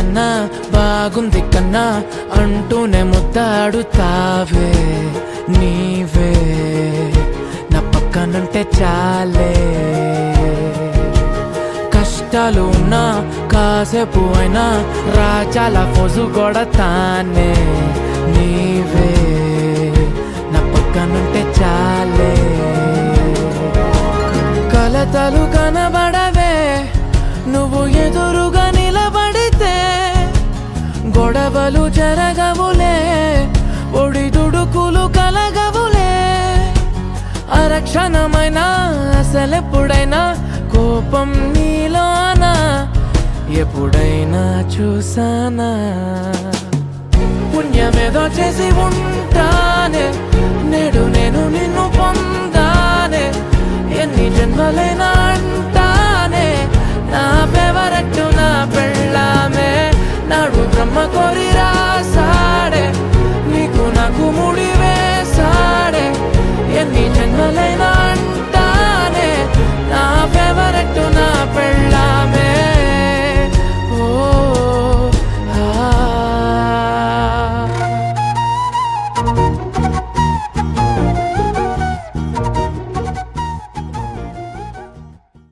అన్నా బాగుంది కన్నా అంటూనే ముద్దాడుతావే నీవే నా పక్కనుంటే చాలే. కష్టాలు ఉన్నా కాసేపు అయినా రాజాల ఫోజు కొడతానే నీవే నా పక్కనుంటే చాలే. కలతలు కనబడవే నువ్వు ఎదురుగా నిలబడితే, గొడవలు జరగవులే ఒడిదుడుకులు కలగవులే. అరక్షణమైనా అసలెప్పుడైనా కోపం నీలోనా ఎప్పుడైనా చూసానా? పుణ్యమేదో చేసి ఉంటానే నేడు నేను నిన్ను పొందానే. ఎన్ని జన్మలైనా అంటానే నా ఫేవరెట్ నా పెళ్ళామే. నాడు బ్రహ్మ కోరి